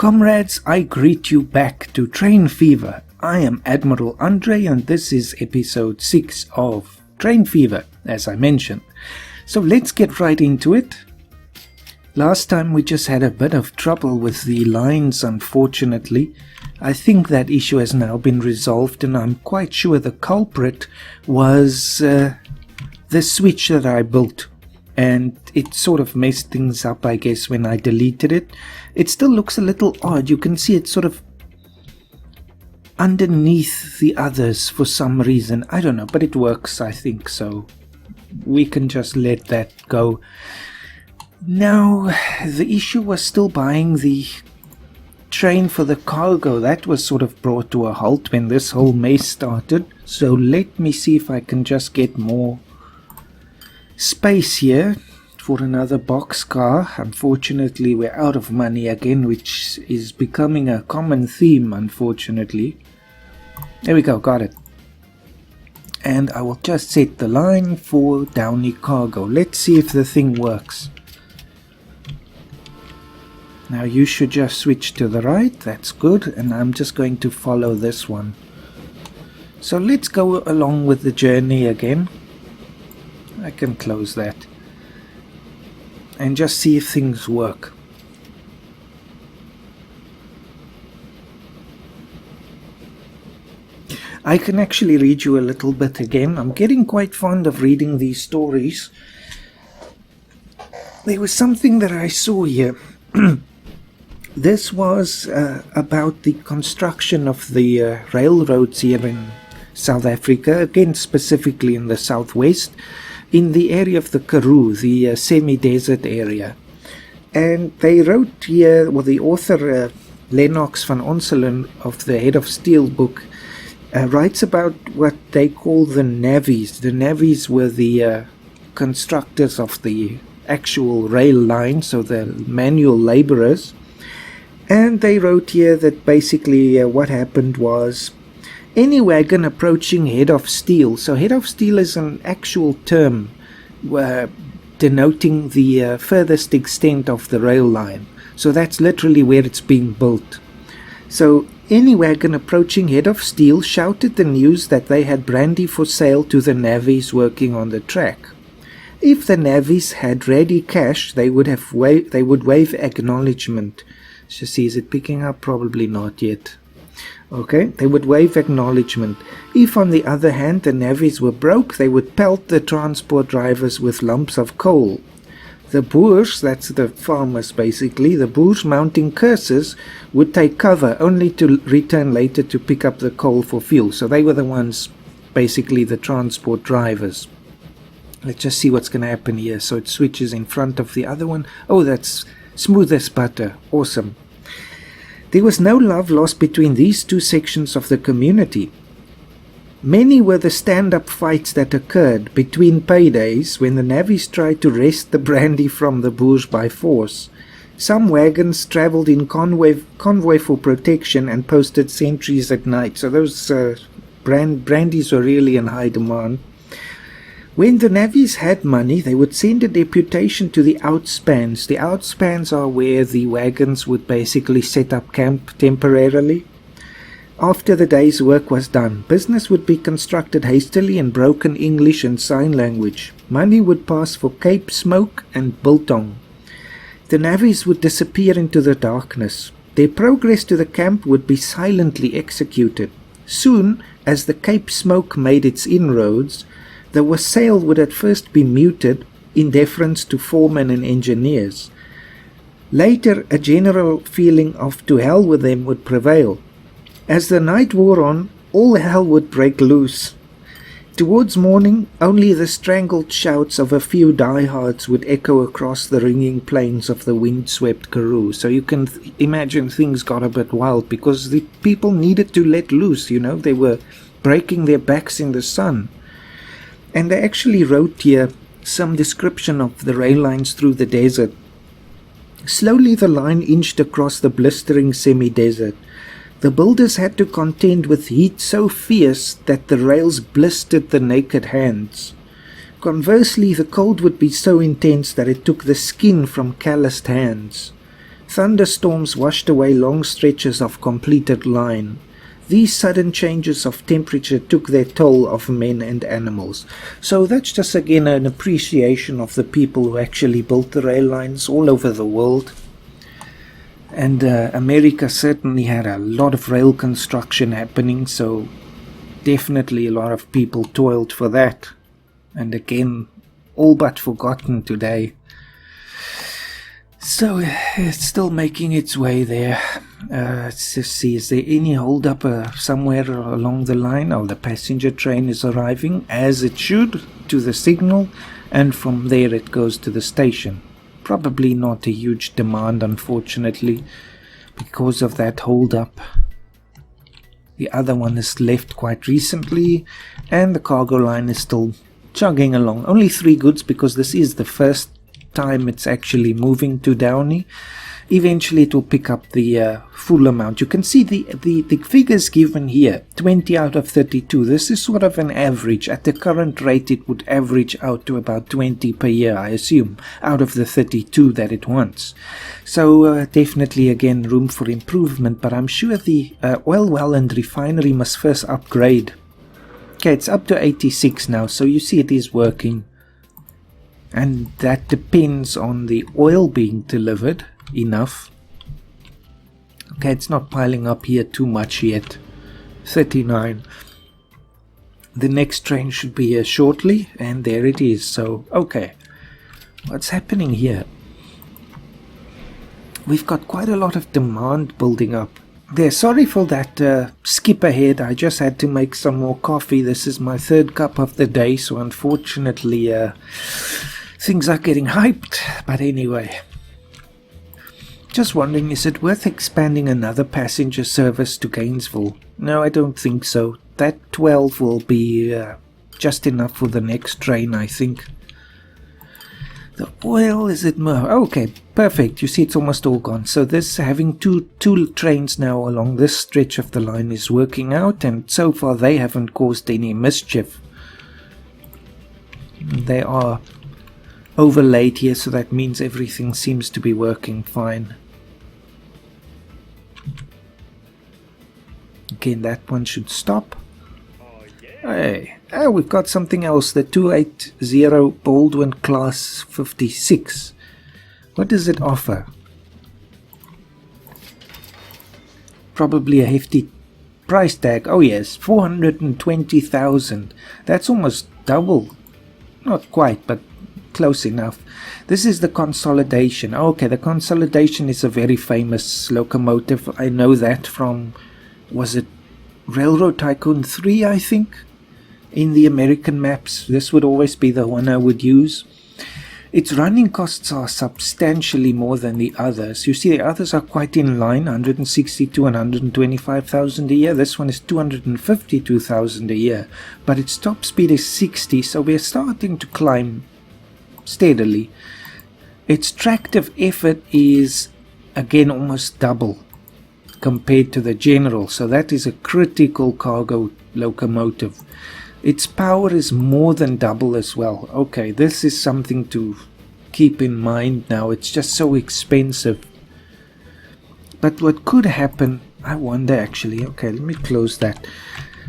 Comrades, I greet you back to Train Fever. I am Admiral Andre and this is episode 6 of Train Fever, as I mentioned. So let's get right into it. Last time we just had a bit of trouble with the lines, unfortunately. I think that issue has now been resolved and I'm quite sure the culprit was the switch that I built. And it sort of messed things up, I guess, when I deleted it. It still looks a little odd. You can see it sort of underneath the others for some reason. I don't know, but it works, I think, so we can just let that go. Now, the issue was still buying the train for the cargo. That was sort of brought to a halt when this whole mess started. So let me see if I can just get more space here for another boxcar. Unfortunately, we're out of money again, which is becoming a common theme, unfortunately. There we go, got it. And I will just set the line for Downy Cargo. Let's see if the thing works. Now you should just switch to the right, that's good, and I'm just going to follow this one. So let's go along with the journey again. I can close that and just see if things work. I can actually read you a little bit again. I'm getting quite fond of reading these stories. There was something that I saw here. This was about the construction of the railroads here in South Africa, again specifically in the southwest, in the area of the Karoo, the semi-desert area. And they wrote here, well, the author Lennox van Onselen of the Head of Steel book writes about what they call the navvies. The navvies were the constructors of the actual rail line, so the manual laborers. And they wrote here that basically what happened was any wagon approaching head of steel. So head of steel is an actual term denoting the furthest extent of the rail line. So that's literally where it's being built. So any wagon approaching head of steel shouted the news that they had brandy for sale to the navvies working on the track. If the navvies had ready cash, they would waive acknowledgement. So see, is it picking up? Probably not yet. Okay, they would waive acknowledgement. If, on the other hand, the navvies were broke, they would pelt the transport drivers with lumps of coal. The boers, that's the farmers basically, the boers mounting curses would take cover only to return later to pick up the coal for fuel. So they were the ones, basically the transport drivers. Let's just see what's going to happen here. So it switches in front of the other one. Oh, that's smooth as butter. Awesome. There was no love lost between these two sections of the community. Many were the stand-up fights that occurred between paydays when the navvies tried to wrest the brandy from the boers by force. Some wagons travelled in convoy for protection and posted sentries at night. So those brandies were really in high demand. When the navvies had money, they would send a deputation to the outspans. The outspans are where the wagons would basically set up camp temporarily. After the day's work was done, business would be constructed hastily in broken English and sign language. Money would pass for Cape Smoke and Biltong. The navvies would disappear into the darkness. Their progress to the camp would be silently executed. Soon, as the Cape Smoke made its inroads, the wassail would at first be muted in deference to foremen and engineers. Later, a general feeling of to hell with them would prevail. As the night wore on, all hell would break loose. Towards morning, only the strangled shouts of a few diehards would echo across the ringing plains of the wind-swept Karoo. So you can imagine things got a bit wild because the people needed to let loose, you know. They were breaking their backs in the sun. And they actually wrote here some description of the rail lines through the desert. Slowly the line inched across the blistering semi-desert. The builders had to contend with heat so fierce that the rails blistered the naked hands. Conversely, the cold would be so intense that it took the skin from calloused hands. Thunderstorms washed away long stretches of completed line. These sudden changes of temperature took their toll of men and animals. So that's just again an appreciation of the people who actually built the rail lines all over the world. And America certainly had a lot of rail construction happening, so definitely a lot of people toiled for that. And again, all but forgotten today. So it's still making its way there. Let's just see, is there any hold up somewhere along the line? Oh, the passenger train is arriving as it should to the signal, and from there it goes to the station. Probably not a huge demand, unfortunately, because of that hold up. The other one is left quite recently, and the cargo line is still chugging along. Only 3 goods because this is the first time it's actually moving to Downey. Eventually it will pick up the full amount. You can see the figures given here, 20 out of 32. This is sort of an average. At the current rate it would average out to about 20 per year, I assume, out of the 32 that it wants. So definitely again room for improvement, but I'm sure the oil well and refinery must first upgrade. Okay, it's up to 86 now, so you see it is working. And that depends on the oil being delivered enough. Okay, it's not piling up here too much yet. 39. The next train should be here shortly, and there it is. So, okay. What's happening here? We've got quite a lot of demand building up. There, sorry for that skip ahead. I just had to make some more coffee. This is my 3rd cup of the day, so unfortunately things are getting hyped. But anyway, just wondering, is it worth expanding another passenger service to Gainesville? No, I don't think so. That 12 will be just enough for the next train, I think. The oil, is it more? Okay, perfect. You see it's almost all gone. So this, having two trains now along this stretch of the line is working out, and so far they haven't caused any mischief. They are overlaid here, so that means everything seems to be working fine. Again, that one should stop. Hey, oh, we've got something else, the 280 Baldwin Class 56. What does it offer? Probably a hefty price tag. Oh yes, 420,000. That's almost double. Not quite, but close enough. This is the Consolidation. Okay, the Consolidation is a very famous locomotive. I know that from, was it Railroad Tycoon 3, I think? In the American maps, this would always be the one I would use. Its running costs are substantially more than the others. You see, the others are quite in line, 162 and 125,000 a year. This one is 252,000 a year. But its top speed is 60, so we're starting to climb steadily. Its tractive effort is, again, almost double compared to the General. So that is a critical cargo locomotive. Its power is more than double as well. Okay, this is something to keep in mind now. It's just so expensive. But what could happen, I wonder actually, okay, let me close that.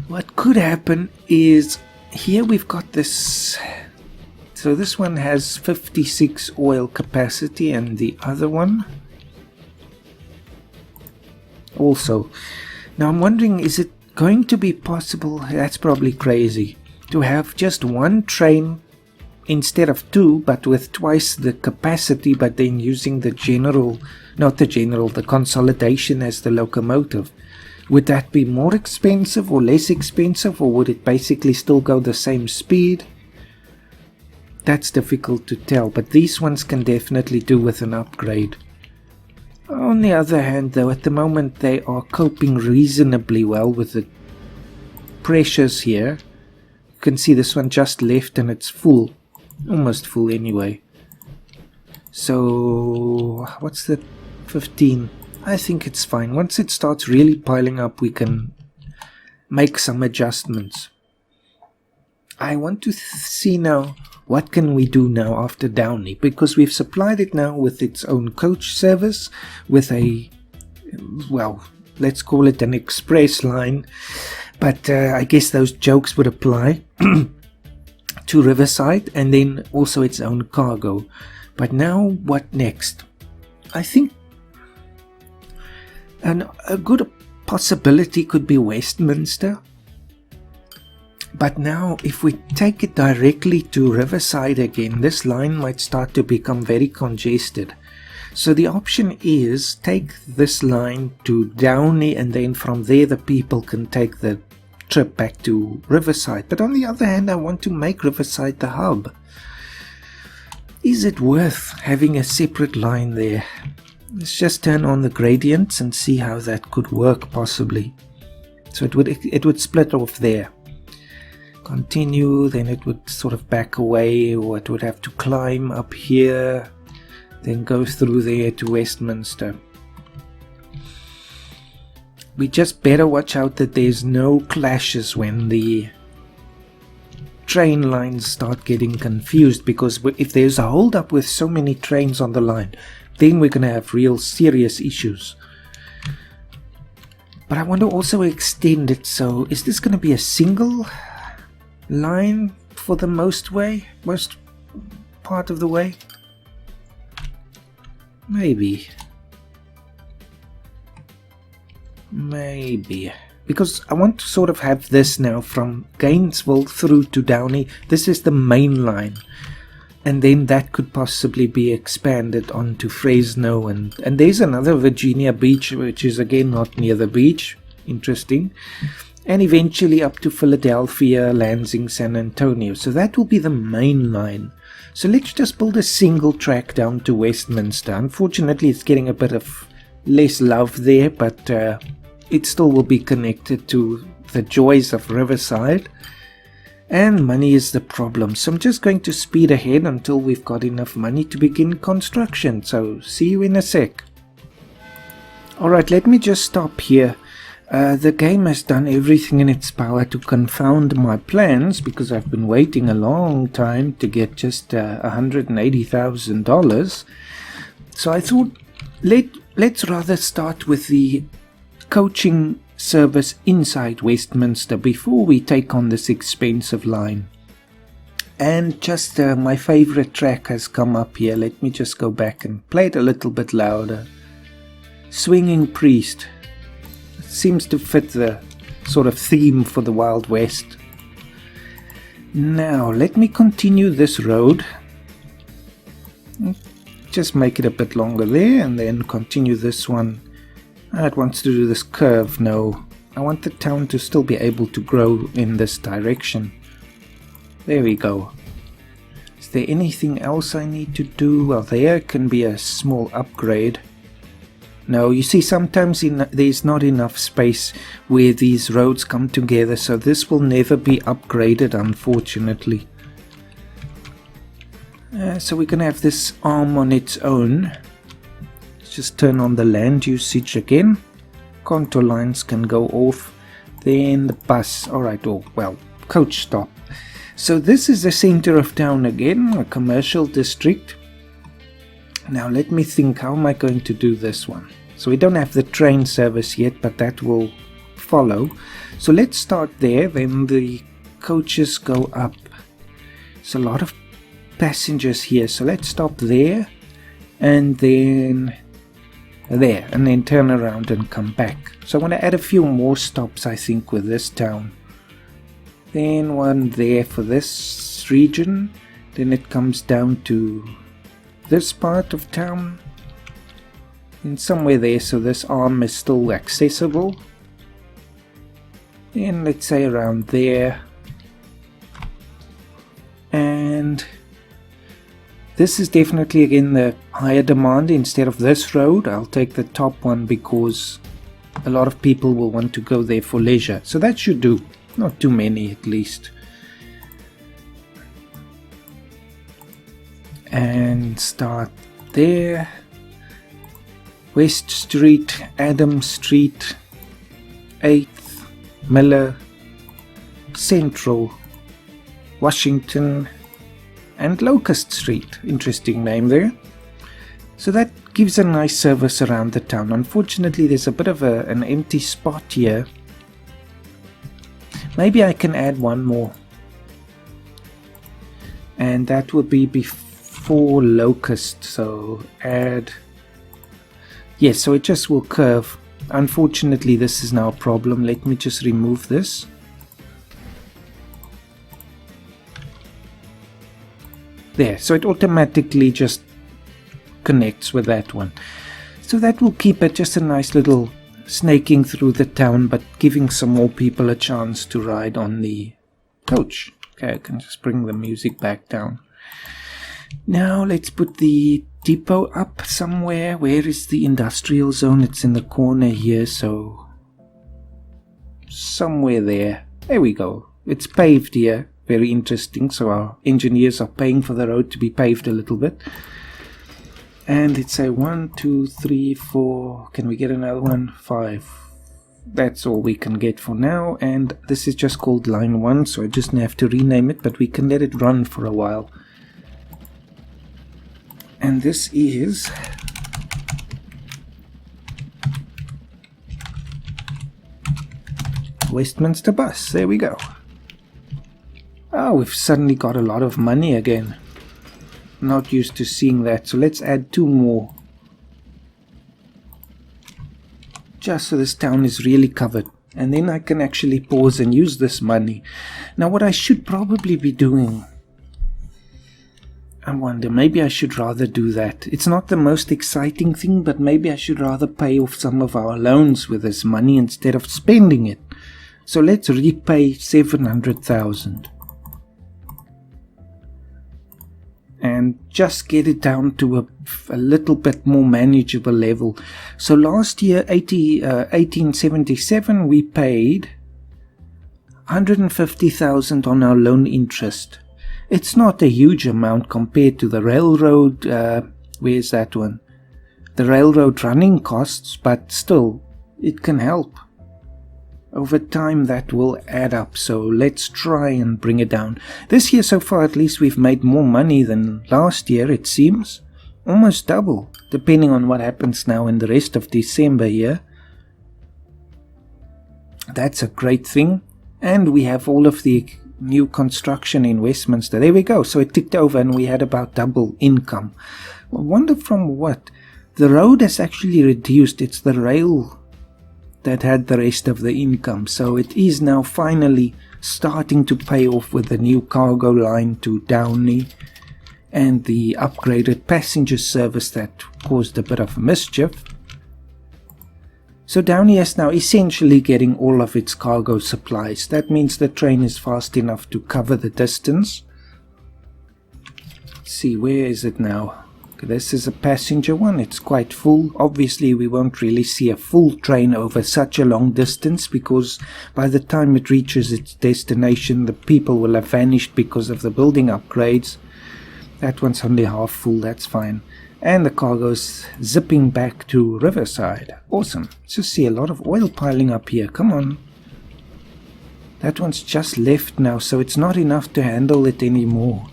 What could happen is, here we've got this, so this one has 56 oil capacity and the other one also. Now I'm wondering, is it going to be possible, that's probably crazy, to have just one train instead of 2, but with twice the capacity, but then using the General, not the General, the Consolidation as the locomotive? Would that be more expensive or less expensive, or would it basically still go the same speed? That's difficult to tell, but these ones can definitely do with an upgrade. On the other hand, though, at the moment they are coping reasonably well with the pressures here. You can see this one just left and it's full, almost full anyway. So, what's the 15? I think it's fine. Once it starts really piling up, we can make some adjustments. I want to see now what can we do now after Downey, because we've supplied it now with its own coach service, with a, well, let's call it an express line, but I guess those jokes would apply to Riverside, and then also its own cargo. But now what next? I think a good possibility could be Westminster. But now, if we take it directly to Riverside again, this line might start to become very congested. So the option is take this line to Downey, and then from there the people can take the trip back to Riverside. But on the other hand, I want to make Riverside the hub. Is it worth having a separate line there? Let's just turn on the gradients and see how that could work possibly. So it would split off there. Continue, then it would sort of back away, or it would have to climb up here, then go through there to Westminster. We just better watch out that there's no clashes when the train lines start getting confused, because if there's a hold up with so many trains on the line, then we're going to have real serious issues. But I want to also extend it, so is this going to be a single line for the most part of the way? Maybe, because I want to sort of have this now from Gainesville through to Downey. This is the main line, and then that could possibly be expanded onto Fresno, and there's another Virginia Beach, which is again not near the beach. Interesting. And eventually up to Philadelphia, Lansing, San Antonio. So that will be the main line. So let's just build a single track down to Westminster. Unfortunately, it's getting a bit of less love there, but it still will be connected to the joys of Riverside. And money is the problem. So I'm just going to speed ahead until we've got enough money to begin construction. So see you in a sec. Alright, let me just stop here. The game has done everything in its power to confound my plans, because I've been waiting a long time to get just $180,000. So I thought let's rather start with the coaching service inside Westminster before we take on this expensive line. And just my favorite track has come up here. Let me just go back and play it a little bit louder. Swinging Priest. Seems to fit the sort of theme for the Wild West. Now let me continue this road, just make it a bit longer there, and then continue this one. It wants to do this curve. No, I want the town to still be able to grow in this direction. There we go. Is there anything else I need to do? Well, there can be a small upgrade. No, you see, sometimes there's not enough space where these roads come together, so this will never be upgraded, unfortunately. So we're going to have this arm on its own. Let's just turn on the land usage again. Contour lines can go off. Then the bus. Alright, coach stop. So this is the center of town again, a commercial district. Now let me think, how am I going to do this one? So we don't have the train service yet, but that will follow. So let's start there, then the coaches go up. There's a lot of passengers here, so let's stop there, and then there, and then turn around and come back. So I want to add a few more stops, I think, with this town. Then one there for this region, then it comes down to this part of town, and somewhere there, so this arm is still accessible. Then let's say around there, and this is definitely again the higher demand. Instead of this road, I'll take the top one because a lot of people will want to go there for leisure, so that should do. Not too many, at least. And start there. West Street, Adams Street, 8th, Miller, Central, Washington and Locust Street. Interesting name there. So that gives a nice service around the town. Unfortunately, there's a bit of an empty spot here. Maybe I can add one more. And that will be before Locust. So add... Yes, so it just will curve. Unfortunately, this is now a problem. Let me just remove this. There, so it automatically just connects with that one. So that will keep it just a nice little snaking through the town, but giving some more people a chance to ride on the coach. Okay, I can just bring the music back down. Now let's put the depot up somewhere. Where is the industrial zone? It's in the corner here, so somewhere there. There we go. It's paved here. Very interesting. So our engineers are paying for the road to be paved a little bit. And it's a 1, 2, 3, 4. Can we get another one? 5. That's all we can get for now. And this is just called line 1, so I just have to rename it, but we can let it run for a while. And this is Westminster bus. There we go. Oh, we've suddenly got a lot of money again. Not used to seeing that. So let's add 2 more. Just so this town is really covered. And then I can actually pause and use this money. Now what I should probably be doing... I wonder, maybe I should rather do that. It's not the most exciting thing, but maybe I should rather pay off some of our loans with this money instead of spending it. So let's repay 700,000. And just get it down to a little bit more manageable level. So last year, 1877, we paid 150,000 on our loan interest. It's not a huge amount compared to the railroad, where's that one? The railroad running costs, but still, it can help. Over time that will add up, so let's try and bring it down. This year so far at least we've made more money than last year, it seems. Almost double, depending on what happens now in the rest of December here. That's a great thing. And we have all of the new construction in Westminster. There we go. So it ticked over and we had about double income. I wonder from what? The road has actually reduced. It's the rail that had the rest of the income. So it is now finally starting to pay off with the new cargo line to Downey and the upgraded passenger service that caused a bit of mischief. So Downey is now essentially getting all of its cargo supplies. That means the train is fast enough to cover the distance. Let's see, where is it now? Okay, this is a passenger one. It's quite full. Obviously, we won't really see a full train over such a long distance because by the time it reaches its destination, the people will have vanished because of the building upgrades. That one's only half full. That's fine. And the cargo's zipping back to Riverside. Awesome. Just see a lot of oil piling up here. Come on. That one's just left now, so it's not enough to handle it anymore.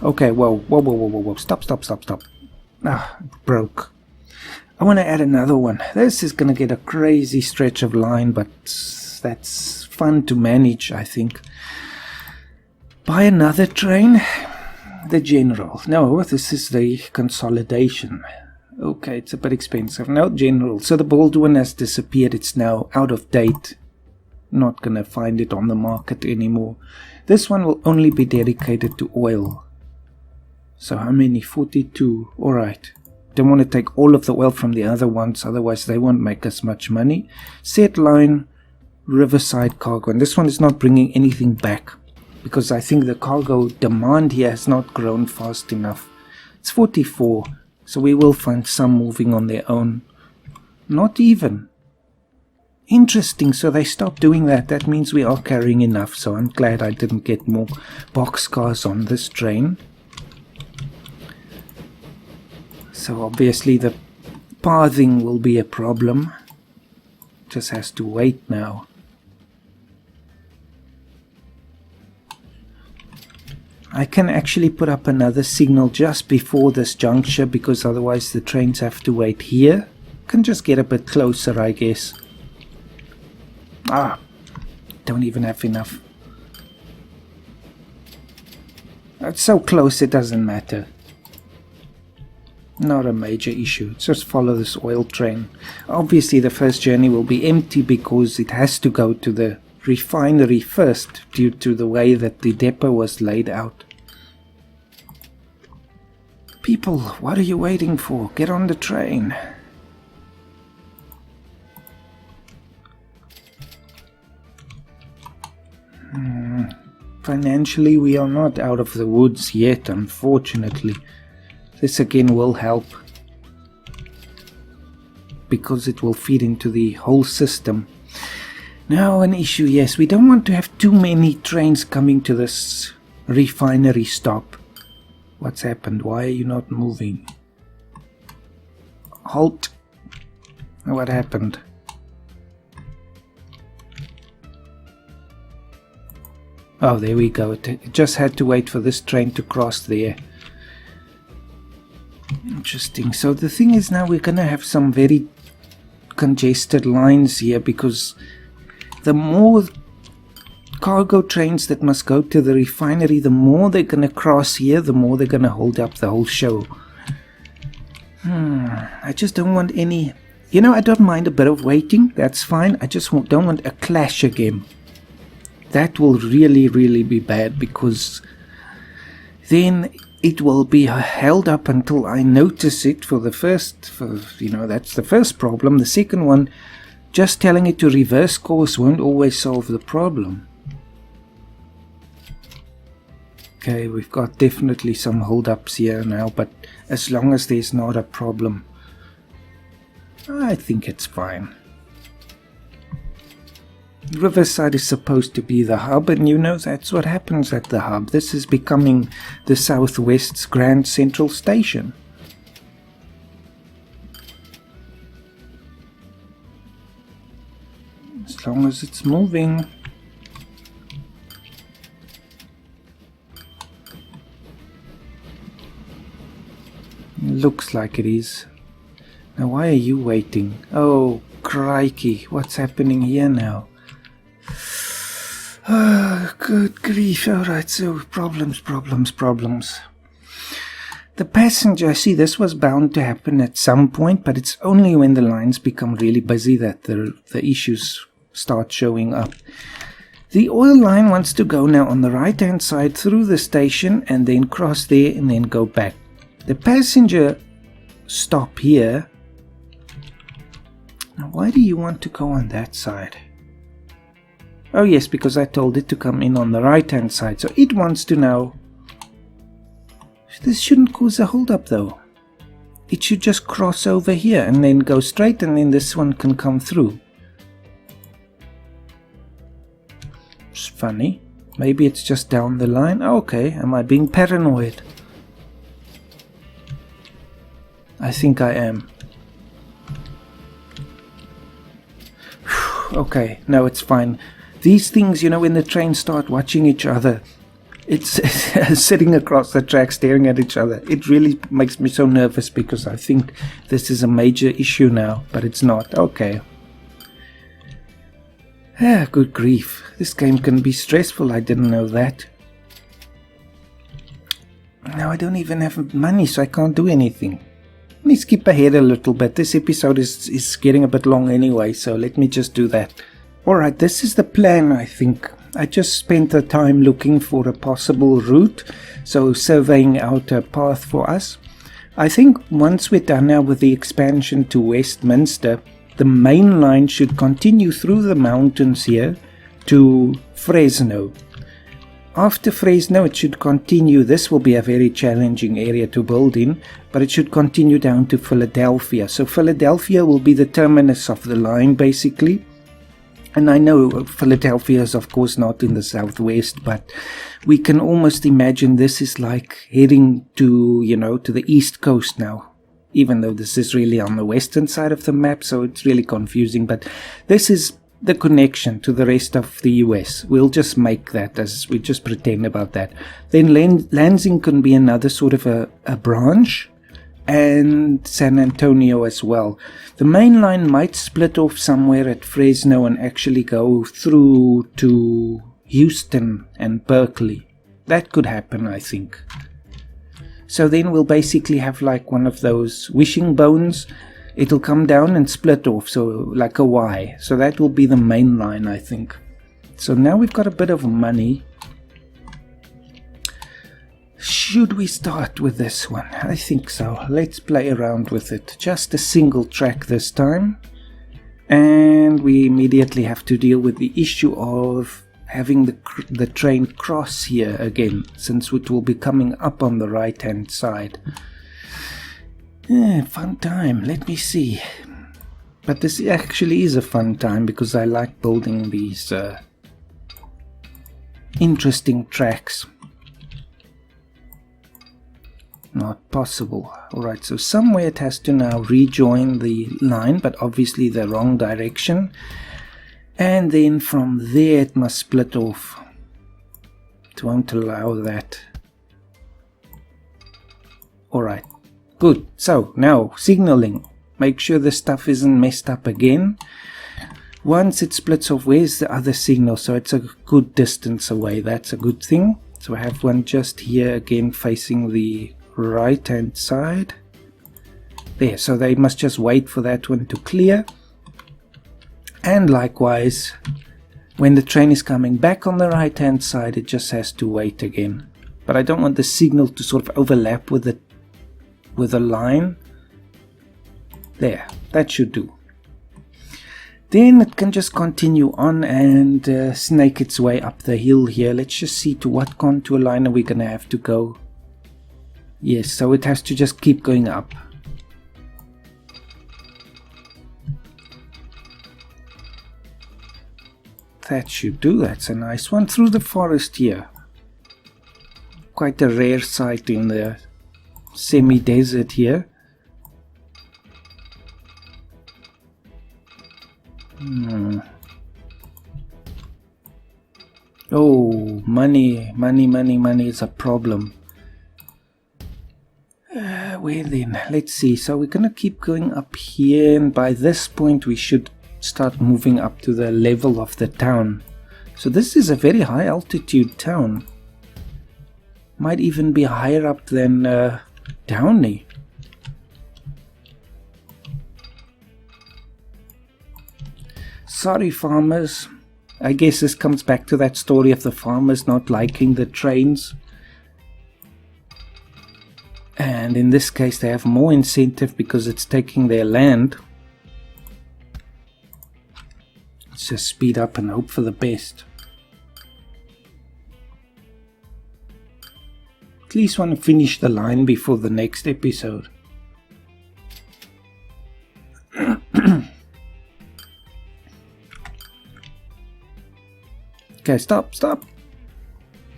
Okay, whoa. Stop. Ah, broke. I want to add another one. This is going to get a crazy stretch of line, but that's fun to manage, I think. Buy another train. The General. No, this is the Consolidation. Okay, it's a bit expensive. No, General. So the Baldwin has disappeared. It's now out of date. Not gonna find it on the market anymore. This one will only be dedicated to oil. So how many? 42. Alright. Don't want to take all of the oil from the other ones, otherwise they won't make us much money. Set line, Riverside cargo. And this one is not bringing anything back, because I think the cargo demand here has not grown fast enough. It's 44, so we will find some moving on their own. Not even. Interesting, so they stopped doing that. That means we are carrying enough, so I'm glad I didn't get more boxcars on this train. So obviously the pathing will be a problem. Just has to wait now. I can actually put up another signal just before this juncture, because otherwise the trains have to wait here. Can just get a bit closer, I guess. Don't even have enough. It's so close it doesn't matter. Not a major issue. Just follow this oil train. Obviously the first journey will be empty because it has to go to the refinery first due to the way that the depot was laid out. People, what are you waiting for? Get on the train. Financially, we are not out of the woods yet, unfortunately. This again will help, because it will feed into the whole system. Now an issue, yes, we don't want to have too many trains coming to this refinery stop. What's happened? Why are you not moving? Halt. What happened? Oh, there we go. It just had to wait for this train to cross there. Interesting. So the thing is, now we're going to have some very congested lines here, because the more cargo trains that must go to the refinery, the more they're going to cross here, the more they're going to hold up the whole show. I just don't want any... You know, I don't mind a bit of waiting. That's fine. I just don't want a clash again. That will really, really be bad, because then it will be held up until I notice it that's the first problem. The second one, just telling it to reverse course won't always solve the problem. Okay, we've got definitely some hold-ups here now, but as long as there's not a problem, I think it's fine. Riverside is supposed to be the hub, and you know that's what happens at the hub. This is becoming the Southwest's Grand Central Station. As long as it's moving. Looks like it is. Now why are you waiting? Oh, crikey, what's happening here now? Good grief. Alright, so problems. The passenger, see, this was bound to happen at some point, but it's only when the lines become really busy that the issues start showing up. The oil line wants to go now on the right hand side through the station and then cross there and then go back. The passenger stop here. Now why do you want to go on that side? Oh yes, because I told it to come in on the right hand side. So it wants to now... This shouldn't cause a hold up though. It should just cross over here and then go straight, and then this one can come through. It's funny. Maybe it's just down the line. Okay, am I being paranoid? I think I am. Okay, no, it's fine. These things, you know, when the trains start watching each other, it's sitting across the track staring at each other. It really makes me so nervous, because I think this is a major issue now, but it's not. Okay. Good grief. This game can be stressful. I didn't know that. Now I don't even have money, so I can't do anything. Let me skip ahead a little bit. This episode is getting a bit long anyway, so let me just do that. Alright, this is the plan, I think. I just spent the time looking for a possible route, so surveying out a path for us. I think once we're done now with the expansion to Westminster, the main line should continue through the mountains here to Fresno. After Fresno, it should continue. This will be a very challenging area to build in, but it should continue down to Philadelphia. So Philadelphia will be the terminus of the line, basically. And I know Philadelphia is of course not in the southwest, but we can almost imagine this is like heading to, to the east coast now. Even though this is really on the western side of the map, so it's really confusing. But this is the connection to the rest of the US. We'll just make that, as we just pretend about that. Then Lansing can be another sort of a branch, and San Antonio as well. The main line might split off somewhere at Fresno and actually go through to Houston and Berkeley. That could happen, I think. So then we'll basically have like one of those wishing bones. It'll come down and split off, so like a Y. So that will be the main line, I think. So now we've got a bit of money. Should we start with this one? I think so. Let's play around with it. Just a single track this time. And we immediately have to deal with the issue of having the train cross here again, since it will be coming up on the right hand side. Fun time, let me see. But this actually is a fun time because I like building these interesting tracks. Not possible. Alright, so somewhere it has to now rejoin the line, but obviously the wrong direction. And then from there it must split off. It won't allow that. Alright, good. So now signaling. Make sure the stuff isn't messed up again. Once it splits off, where's the other signal? So it's a good distance away. That's a good thing. So I have one just here again facing the right hand side. There, so they must just wait for that one to clear. And likewise, when the train is coming back on the right hand side, it just has to wait again. But I don't want the signal to sort of overlap with the line. There, that should do. Then it can just continue on and snake its way up the hill here. Let's just see to what contour line are we going to have to go. Yes, so it has to just keep going up. That should do. That's a nice one. Through the forest here. Quite a rare sight in the semi-desert here. Oh, money is a problem. Where then? Let's see. So we're going to keep going up here, and by this point we should start moving up to the level of the town. So this is a very high altitude town. Might even be higher up than Downey. Sorry, farmers. I guess this comes back to that story of the farmers not liking the trains. And in this case they have more incentive because it's taking their land. Let's just speed up and hope for the best. At least want to finish the line before the next episode. Okay, stop.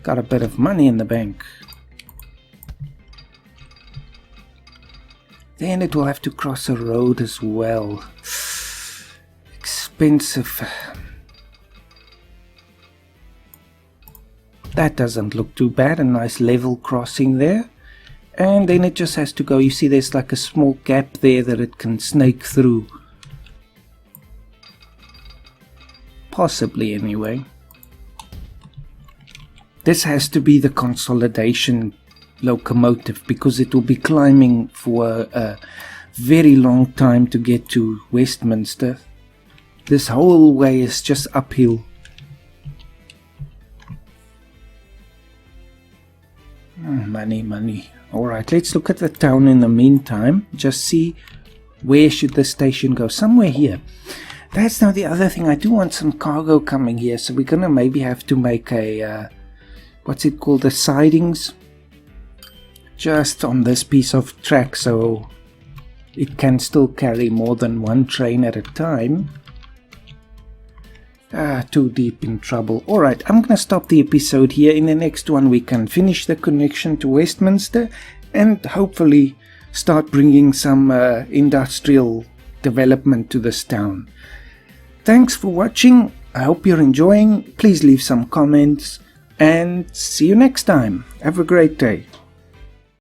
Got a bit of money in the bank. Then it will have to cross a road as well. Expensive. That doesn't look too bad. A nice level crossing there. And then it just has to go. You see there's like a small gap there that it can snake through. Possibly anyway. This has to be the Consolidation locomotive because it will be climbing for a very long time to get to Westminster. This whole way is just uphill. Money. Alright, let's look at the town in the meantime. Just see where should the station go. Somewhere here. That's now the other thing. I do want some cargo coming here. So we're going to maybe have to make a... what's it called? The sidings. Just on this piece of track. So it can still carry more than one train at a time. Too deep in trouble. Alright, I'm going to stop the episode here. In the next one we can finish the connection to Westminster and hopefully start bringing some industrial development to this town. Thanks for watching. I hope you're enjoying. Please leave some comments and see you next time. Have a great day.